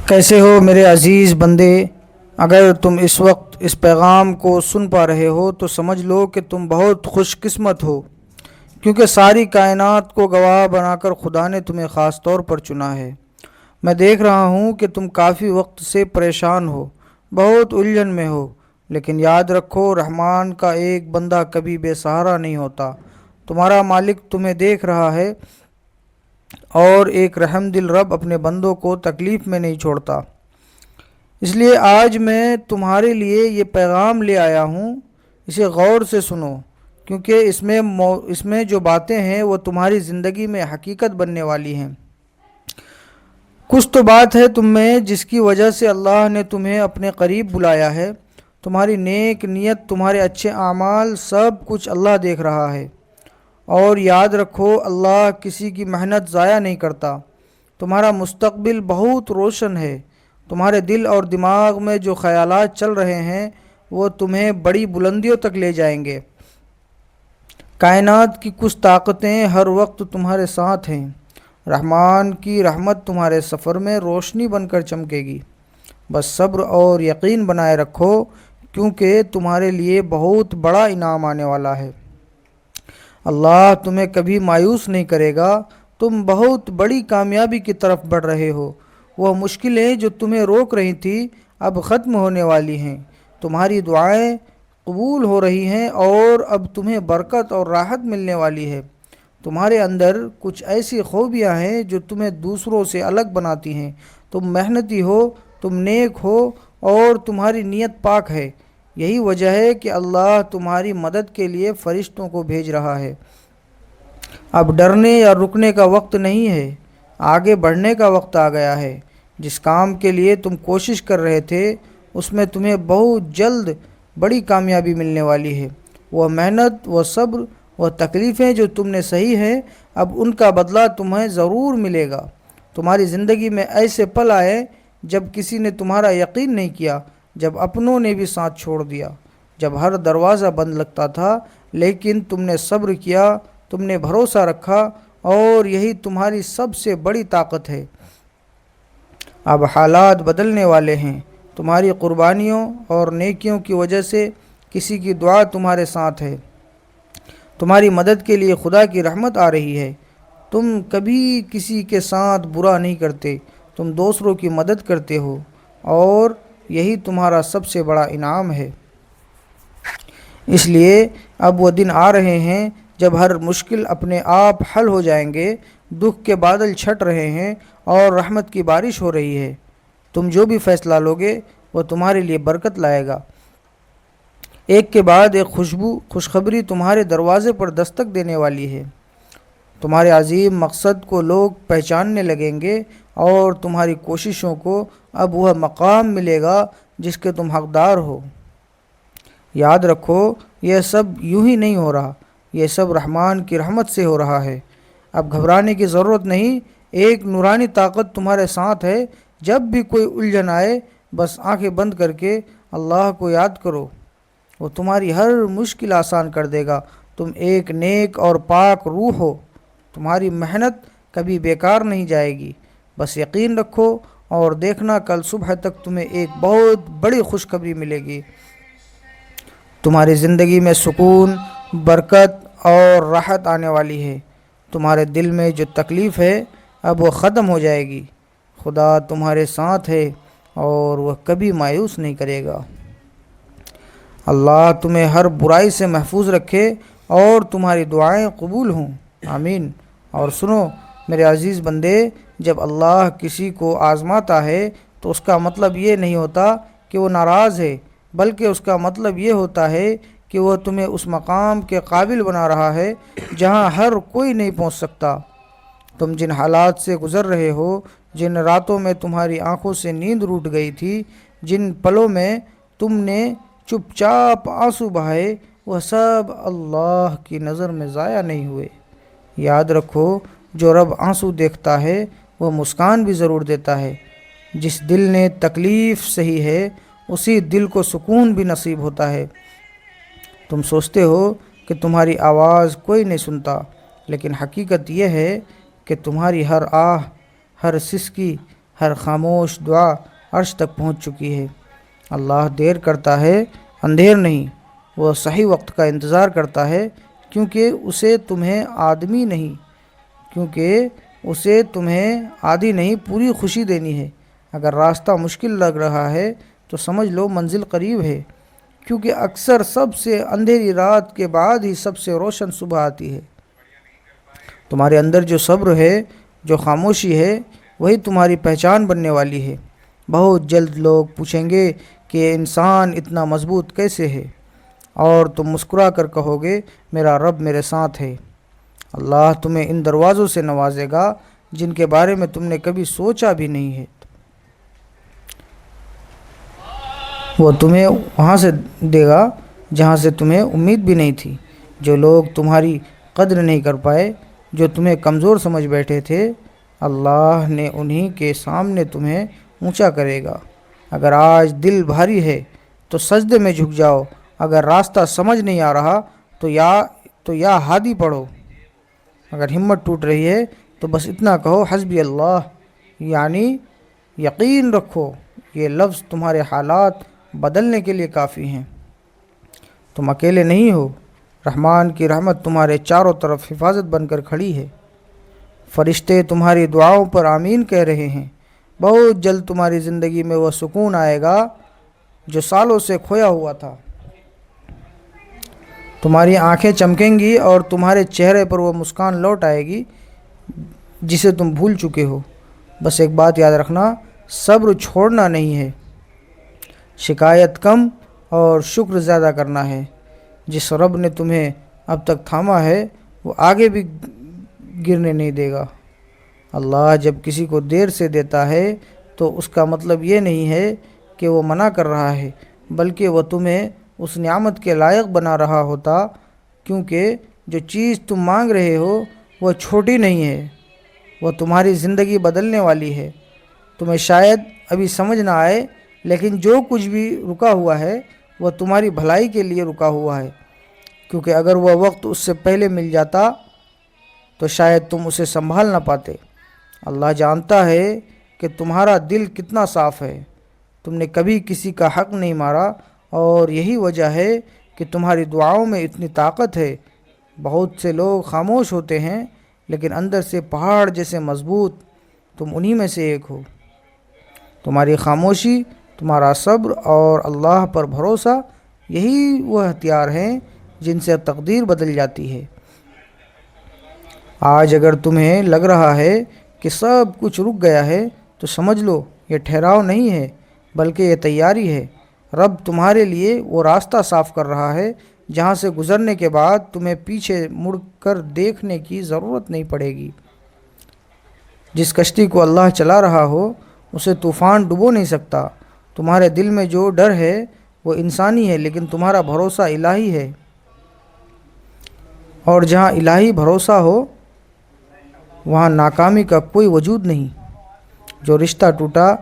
کیسے ہو میرے عزیز بندے؟ اگر تم اس وقت اس پیغام کو سن پا رہے ہو تو سمجھ لو کہ تم بہت خوش قسمت ہو، کیونکہ ساری کائنات کو گواہ بنا کر خدا نے تمہیں خاص طور پر چنا ہے۔ میں دیکھ رہا ہوں کہ تم کافی وقت سے پریشان ہو، بہت الجھن میں ہو، لیکن یاد رکھو، رحمان کا ایک بندہ کبھی بے سہارا نہیں ہوتا۔ تمہارا مالک تمہیں دیکھ رہا ہے، اور ایک رحم دل رب اپنے بندوں کو تکلیف میں نہیں چھوڑتا۔ اس لیے آج میں تمہارے لیے یہ پیغام لے آیا ہوں، اسے غور سے سنو، کیونکہ اس میں جو باتیں ہیں وہ تمہاری زندگی میں حقیقت بننے والی ہیں۔ کچھ تو بات ہے تم میں جس کی وجہ سے اللہ نے تمہیں اپنے قریب بلایا ہے۔ تمہاری نیک نیت، تمہارے اچھے اعمال، سب کچھ اللہ دیکھ رہا ہے۔ اور یاد رکھو، اللہ کسی کی محنت ضائع نہیں کرتا۔ تمہارا مستقبل بہت روشن ہے۔ تمہارے دل اور دماغ میں جو خیالات چل رہے ہیں وہ تمہیں بڑی بلندیوں تک لے جائیں گے۔ کائنات کی کچھ طاقتیں ہر وقت تمہارے ساتھ ہیں۔ رحمان کی رحمت تمہارے سفر میں روشنی بن کر چمکے گی۔ بس صبر اور یقین بنائے رکھو، کیونکہ تمہارے لیے بہت بڑا انعام آنے والا ہے۔ اللہ تمہیں کبھی مایوس نہیں کرے گا۔ تم بہت بڑی کامیابی کی طرف بڑھ رہے ہو۔ وہ مشکلیں جو تمہیں روک رہی تھیں اب ختم ہونے والی ہیں۔ تمہاری دعائیں قبول ہو رہی ہیں اور اب تمہیں برکت اور راحت ملنے والی ہے۔ تمہارے اندر کچھ ایسی خوبیاں ہیں جو تمہیں دوسروں سے الگ بناتی ہیں۔ تم محنتی ہو، تم نیک ہو، اور تمہاری نیت پاک ہے۔ یہی وجہ ہے کہ اللہ تمہاری مدد کے لیے فرشتوں کو بھیج رہا ہے۔ اب ڈرنے یا رکنے کا وقت نہیں ہے، آگے بڑھنے کا وقت آ گیا ہے۔ جس کام کے لیے تم کوشش کر رہے تھے اس میں تمہیں بہت جلد بڑی کامیابی ملنے والی ہے۔ وہ محنت، وہ صبر، وہ تکلیفیں جو تم نے سہی ہیں، اب ان کا بدلہ تمہیں ضرور ملے گا۔ تمہاری زندگی میں ایسے پل آئے جب کسی نے تمہارا یقین نہیں کیا، جب اپنوں نے بھی ساتھ چھوڑ دیا، جب ہر دروازہ بند لگتا تھا، لیکن تم نے صبر کیا، تم نے بھروسہ رکھا، اور یہی تمہاری سب سے بڑی طاقت ہے۔ اب حالات بدلنے والے ہیں۔ تمہاری قربانیوں اور نیکیوں کی وجہ سے کسی کی دعا تمہارے ساتھ ہے۔ تمہاری مدد کے لیے خدا کی رحمت آ رہی ہے۔ تم کبھی کسی کے ساتھ برا نہیں کرتے، تم دوسروں کی مدد کرتے ہو، اور یہی تمہارا سب سے بڑا انعام ہے۔ اس لیے اب وہ دن آ رہے ہیں جب ہر مشکل اپنے آپ حل ہو جائیں گے، دکھ کے بادل چھٹ رہے ہیں اور رحمت کی بارش ہو رہی ہے۔ تم جو بھی فیصلہ لوگے وہ تمہارے لیے برکت لائے گا۔ ایک کے بعد ایک خوشخبری تمہارے دروازے پر دستک دینے والی ہے۔ تمہارے عظیم مقصد کو لوگ پہچاننے لگیں گے، اور تمہاری کوششوں کو اب وہ مقام ملے گا جس کے تم حقدار ہو۔ یاد رکھو، یہ سب یوں ہی نہیں ہو رہا، یہ سب رحمان کی رحمت سے ہو رہا ہے۔ اب گھبرانے کی ضرورت نہیں، ایک نورانی طاقت تمہارے ساتھ ہے۔ جب بھی کوئی الجھن آئے، بس آنکھیں بند کر کے اللہ کو یاد کرو، وہ تمہاری ہر مشکل آسان کر دے گا۔ تم ایک نیک اور پاک روح ہو، تمہاری محنت کبھی بیکار نہیں جائے گی۔ بس یقین رکھو اور دیکھنا، کل صبح تک تمہیں ایک بہت بڑی خوشخبری ملے گی۔ تمہاری زندگی میں سکون، برکت اور راحت آنے والی ہے۔ تمہارے دل میں جو تکلیف ہے اب وہ ختم ہو جائے گی۔ خدا تمہارے ساتھ ہے اور وہ کبھی مایوس نہیں کرے گا۔ اللہ تمہیں ہر برائی سے محفوظ رکھے اور تمہاری دعائیں قبول ہوں، آمین۔ اور سنو میرے عزیز بندے، جب اللہ کسی کو آزماتا ہے تو اس کا مطلب یہ نہیں ہوتا کہ وہ ناراض ہے، بلکہ اس کا مطلب یہ ہوتا ہے کہ وہ تمہیں اس مقام کے قابل بنا رہا ہے جہاں ہر کوئی نہیں پہنچ سکتا۔ تم جن حالات سے گزر رہے ہو، جن راتوں میں تمہاری آنکھوں سے نیند روٹ گئی تھی، جن پلوں میں تم نے چپ چاپ آنسو بہائے، وہ سب اللہ کی نظر میں ضائع نہیں ہوئے۔ یاد رکھو، جو رب آنسو دیکھتا ہے وہ مسکان بھی ضرور دیتا ہے۔ جس دل نے تکلیف سہی ہے اسی دل کو سکون بھی نصیب ہوتا ہے۔ تم سوچتے ہو کہ تمہاری آواز کوئی نہیں سنتا، لیکن حقیقت یہ ہے کہ تمہاری ہر آہ، ہر سسکی، ہر خاموش دعا عرش تک پہنچ چکی ہے۔ اللہ دیر کرتا ہے، اندھیر نہیں، وہ صحیح وقت کا انتظار کرتا ہے، کیونکہ اسے تمہیں آدھی نہیں پوری خوشی دینی ہے۔ اگر راستہ مشکل لگ رہا ہے تو سمجھ لو منزل قریب ہے، کیونکہ اکثر سب سے اندھیری رات کے بعد ہی سب سے روشن صبح آتی ہے۔ تمہارے اندر جو صبر ہے، جو خاموشی ہے، وہی تمہاری پہچان بننے والی ہے۔ بہت جلد لوگ پوچھیں گے کہ یہ انسان اتنا مضبوط کیسے ہے، اور تم مسکرا کر کہو گے میرا رب میرے ساتھ ہے۔ اللہ تمہیں ان دروازوں سے نوازے گا جن کے بارے میں تم نے کبھی سوچا بھی نہیں ہے۔ وہ تمہیں وہاں سے دے گا جہاں سے تمہیں امید بھی نہیں تھی۔ جو لوگ تمہاری قدر نہیں کر پائے، جو تمہیں کمزور سمجھ بیٹھے تھے، اللہ نے انہی کے سامنے تمہیں اونچا کرے گا۔ اگر آج دل بھاری ہے تو سجدے میں جھک جاؤ، اگر راستہ سمجھ نہیں آ رہا تو یا ہادی پڑھو، اگر ہمت ٹوٹ رہی ہے تو بس اتنا کہو حسبی اللہ، یعنی یقین رکھو یہ لفظ تمہارے حالات بدلنے کے لیے کافی ہیں۔ تم اکیلے نہیں ہو، رحمان کی رحمت تمہارے چاروں طرف حفاظت بن کر کھڑی ہے۔ فرشتے تمہاری دعاؤں پر آمین کہہ رہے ہیں۔ بہت جلد تمہاری زندگی میں وہ سکون آئے گا جو سالوں سے کھویا ہوا تھا۔ تمہاری آنکھیں چمکیں گی اور تمہارے چہرے پر وہ مسکان لوٹ آئے گی جسے تم بھول چکے ہو۔ بس ایک بات یاد رکھنا، صبر چھوڑنا نہیں ہے، شکایت کم اور شکر زیادہ کرنا ہے۔ جس رب نے تمہیں اب تک تھاما ہے وہ آگے بھی گرنے نہیں دے گا۔ اللہ جب کسی کو دیر سے دیتا ہے تو اس کا مطلب یہ نہیں ہے کہ وہ منع کر رہا ہے، بلکہ وہ تمہیں اس نعمت کے لائق بنا رہا ہوتا، کیونکہ جو چیز تم مانگ رہے ہو وہ چھوٹی نہیں ہے، وہ تمہاری زندگی بدلنے والی ہے۔ تمہیں شاید ابھی سمجھ نہ آئے، لیکن جو کچھ بھی رکا ہوا ہے وہ تمہاری بھلائی کے لیے رکا ہوا ہے، کیونکہ اگر وہ وقت اس سے پہلے مل جاتا تو شاید تم اسے سنبھال نہ پاتے۔ اللہ جانتا ہے کہ تمہارا دل کتنا صاف ہے، تم نے کبھی کسی کا حق نہیں مارا، اور یہی وجہ ہے کہ تمہاری دعاؤں میں اتنی طاقت ہے۔ بہت سے لوگ خاموش ہوتے ہیں لیکن اندر سے پہاڑ جیسے مضبوط، تم انہی میں سے ایک ہو۔ تمہاری خاموشی، تمہارا صبر اور اللہ پر بھروسہ، یہی وہ ہتھیار ہیں جن سے تقدیر بدل جاتی ہے۔ آج اگر تمہیں لگ رہا ہے کہ سب کچھ رک گیا ہے تو سمجھ لو یہ ٹھہراؤ نہیں ہے بلکہ یہ تیاری ہے۔ رب تمہارے لیے وہ راستہ صاف کر رہا ہے جہاں سے گزرنے کے بعد تمہیں پیچھے مڑ کر دیکھنے کی ضرورت نہیں پڑے گی۔ جس کشتی کو اللہ چلا رہا ہو اسے طوفان ڈبو نہیں سکتا۔ تمہارے دل میں جو ڈر ہے وہ انسانی ہے، لیکن تمہارا بھروسہ الہی ہے، اور جہاں الہی بھروسہ ہو وہاں ناکامی کا کوئی وجود نہیں۔ جو رشتہ ٹوٹا،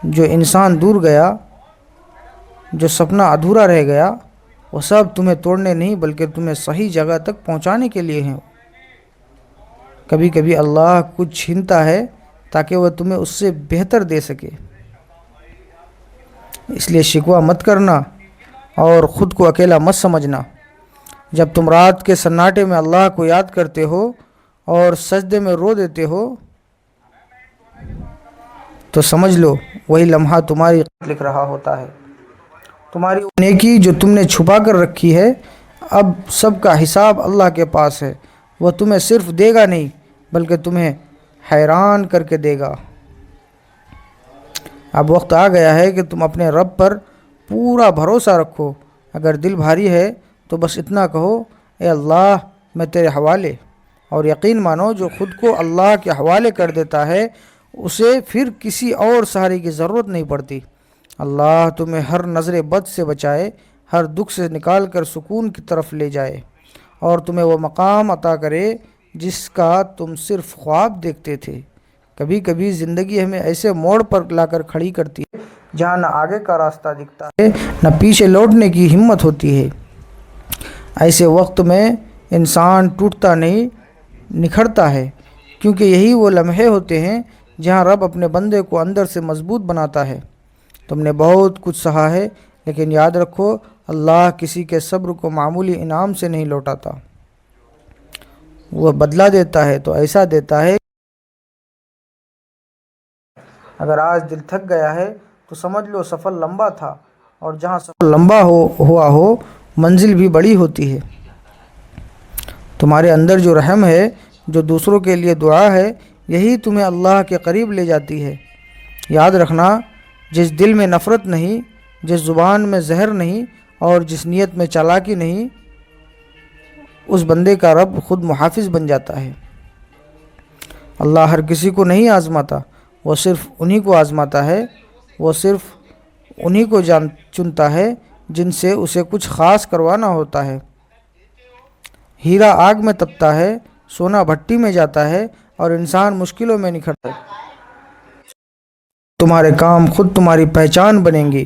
جو انسان دور گیا، جو سپنا ادھورا رہ گیا، وہ سب تمہیں توڑنے نہیں بلکہ تمہیں صحیح جگہ تک پہنچانے کے لیے ہیں۔ کبھی کبھی اللہ کچھ چھینتا ہے تاکہ وہ تمہیں اس سے بہتر دے سکے، اس لیے شکوہ مت کرنا اور خود کو اکیلا مت سمجھنا۔ جب تم رات کے سناٹے میں اللہ کو یاد کرتے ہو اور سجدے میں رو دیتے ہو تو سمجھ لو وہی لمحہ تمہاری لکھ رہا ہوتا ہے۔ تمہاری نیکی جو تم نے چھپا کر رکھی ہے، اب سب کا حساب اللہ کے پاس ہے۔ وہ تمہیں صرف دے گا نہیں بلکہ تمہیں حیران کر کے دے گا۔ اب وقت آ گیا ہے کہ تم اپنے رب پر پورا بھروسہ رکھو۔ اگر دل بھاری ہے تو بس اتنا کہو، اے اللہ میں تیرے حوالے، اور یقین مانو جو خود کو اللہ کے حوالے کر دیتا ہے اسے پھر کسی اور سہارے کی ضرورت نہیں پڑتی۔ اللہ تمہیں ہر نظر بد سے بچائے، ہر دکھ سے نکال کر سکون کی طرف لے جائے، اور تمہیں وہ مقام عطا کرے جس کا تم صرف خواب دیکھتے تھے۔ کبھی کبھی زندگی ہمیں ایسے موڑ پر لا کر کھڑی کرتی ہے جہاں نہ آگے کا راستہ دکھتا ہے نہ پیچھے لوٹنے کی ہمت ہوتی ہے۔ ایسے وقت میں انسان ٹوٹتا نہیں، نکھرتا ہے، کیونکہ یہی وہ لمحے ہوتے ہیں جہاں رب اپنے بندے کو اندر سے مضبوط بناتا ہے۔ تم نے بہت کچھ سہا ہے، لیکن یاد رکھو اللہ کسی کے صبر کو معمولی انعام سے نہیں لوٹاتا۔ وہ بدلہ دیتا ہے تو ایسا دیتا ہے، اگر آج دل تھک گیا ہے تو سمجھ لو سفر لمبا تھا، اور جہاں سفر لمبا ہوا ہو منزل بھی بڑی ہوتی ہے۔ تمہارے اندر جو رحم ہے، جو دوسروں کے لیے دعا ہے، یہی تمہیں اللہ کے قریب لے جاتی ہے۔ یاد رکھنا، جس دل میں نفرت نہیں، جس زبان میں زہر نہیں، اور جس نیت میں چالاکی نہیں، اس بندے کا رب خود محافظ بن جاتا ہے۔ اللہ ہر کسی کو نہیں آزماتا، وہ صرف انہی کو آزماتا ہے۔ وہ صرف انہی کو چنتا ہے جن سے اسے کچھ خاص کروانا ہوتا ہے۔ ہیرا آگ میں تپتا ہے، سونا بھٹی میں جاتا ہے، اور انسان مشکلوں میں نکھرتا ہے۔ تمہارے کام خود تمہاری پہچان بنیں گی،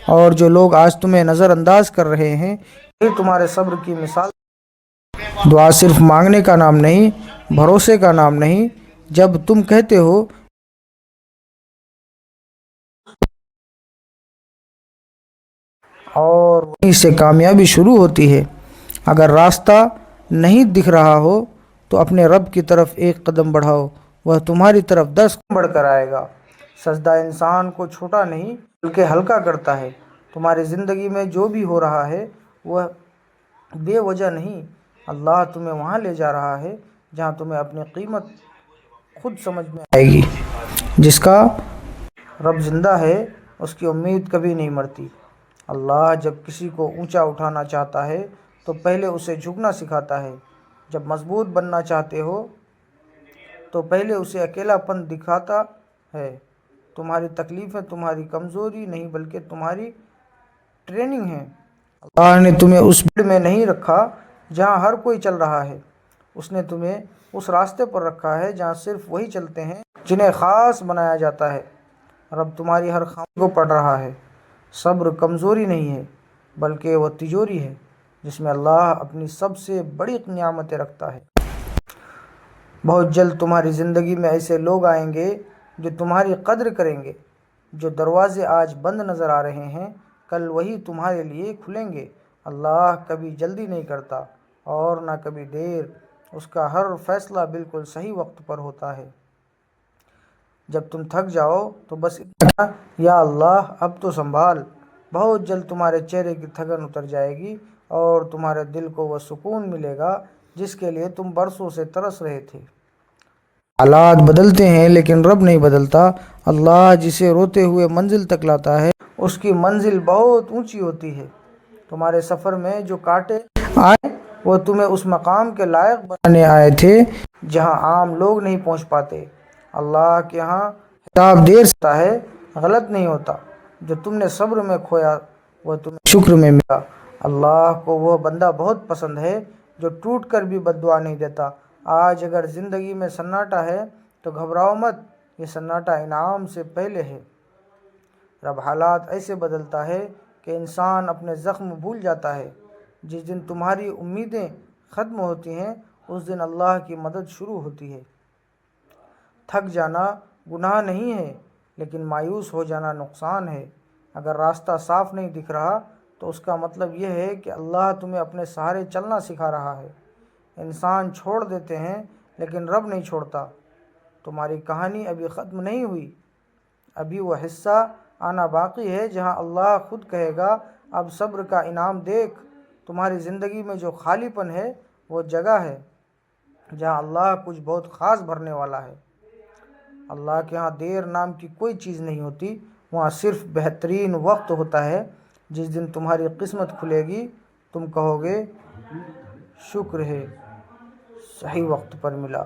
اور جو لوگ آج تمہیں نظر انداز کر رہے ہیں، یہ تمہارے صبر کی مثال۔ دعا صرف مانگنے کا نام نہیں، بھروسے کا نام نہیں۔ جب تم کہتے ہو اور وہیں سے کامیابی شروع ہوتی ہے۔ اگر راستہ نہیں دکھ رہا ہو تو اپنے رب کی طرف ایک قدم بڑھاؤ، وہ تمہاری طرف 10 قدم بڑھ کر آئے گا۔ سجدہ انسان کو چھوٹا نہیں بلکہ ہلکا کرتا ہے۔ تمہاری زندگی میں جو بھی ہو رہا ہے وہ بے وجہ نہیں۔ اللہ تمہیں وہاں لے جا رہا ہے جہاں تمہیں اپنی قیمت خود سمجھ میں آئے گی۔ جس کا رب زندہ ہے اس کی امید کبھی نہیں مرتی۔ اللہ جب کسی کو اونچا اٹھانا چاہتا ہے تو پہلے اسے جھکنا سکھاتا ہے۔ جب مضبوط بننا چاہتے ہو تو پہلے اسے اکیلا پن دکھاتا ہے۔ تمہاری تکلیفیں تمہاری کمزوری نہیں بلکہ تمہاری ٹریننگ ہیں۔ اللہ نے تمہیں اس بھیڑ میں نہیں رکھا جہاں ہر کوئی چل رہا ہے، اس نے تمہیں اس راستے پر رکھا ہے جہاں صرف وہی چلتے ہیں جنہیں خاص بنایا جاتا ہے۔ رب تمہاری ہر خاموشی کو پڑھ رہا ہے۔ صبر کمزوری نہیں ہے بلکہ وہ تجوری ہے جس میں اللہ اپنی سب سے بڑی نعمتیں رکھتا ہے۔ بہت جلد تمہاری زندگی میں ایسے لوگ آئیں گے جو تمہاری قدر کریں گے۔ جو دروازے آج بند نظر آ رہے ہیں کل وہی تمہارے لیے کھلیں گے۔ اللہ کبھی جلدی نہیں کرتا اور نہ کبھی دیر، اس کا ہر فیصلہ بالکل صحیح وقت پر ہوتا ہے۔ جب تم تھک جاؤ تو بس اتنا کہنا، یا اللہ اب تو سنبھال۔ بہت جلد تمہارے چہرے کی تھکن اتر جائے گی اور تمہارے دل کو وہ سکون ملے گا جس کے لیے تم برسوں سے ترس رہے تھے۔ حالات بدلتے ہیں لیکن رب نہیں بدلتا۔ اللہ جسے روتے ہوئے منزل تک لاتا ہے اس کی منزل بہت اونچی ہوتی ہے۔ تمہارے سفر میں جو کانٹے آئے وہ تمہیں اس مقام کے لائق بنانے آئے تھے جہاں عام لوگ نہیں پہنچ پاتے۔ اللہ کے ہاں حساب دیر سے ہوتا ہے، غلط نہیں ہوتا۔ جو تم نے صبر میں کھویا وہ تمہیں شکر میں ملا۔ اللہ کو وہ بندہ بہت پسند ہے جو ٹوٹ کر بھی بد دعا نہیں دیتا۔ آج اگر زندگی میں سناٹا ہے تو گھبراؤ مت، یہ سناٹا انعام سے پہلے ہے۔ رب حالات ایسے بدلتا ہے کہ انسان اپنے زخم بھول جاتا ہے۔ جس دن تمہاری امیدیں ختم ہوتی ہیں اس دن اللہ کی مدد شروع ہوتی ہے۔ تھک جانا گناہ نہیں ہے لیکن مایوس ہو جانا نقصان ہے۔ اگر راستہ صاف نہیں دکھ رہا تو اس کا مطلب یہ ہے کہ اللہ تمہیں اپنے سہارے چلنا سکھا رہا ہے۔ انسان چھوڑ دیتے ہیں لیکن رب نہیں چھوڑتا۔ تمہاری کہانی ابھی ختم نہیں ہوئی، ابھی وہ حصہ آنا باقی ہے جہاں اللہ خود کہے گا اب صبر کا انعام دیکھ۔ تمہاری زندگی میں جو خالی پن ہے وہ جگہ ہے جہاں اللہ کچھ بہت خاص بھرنے والا ہے۔ اللہ کے ہاں دیر نام کی کوئی چیز نہیں ہوتی، وہاں صرف بہترین وقت ہوتا ہے۔ جس دن تمہاری قسمت کھلے گی تم کہو گے شکر ہے صحیح وقت پر ملا۔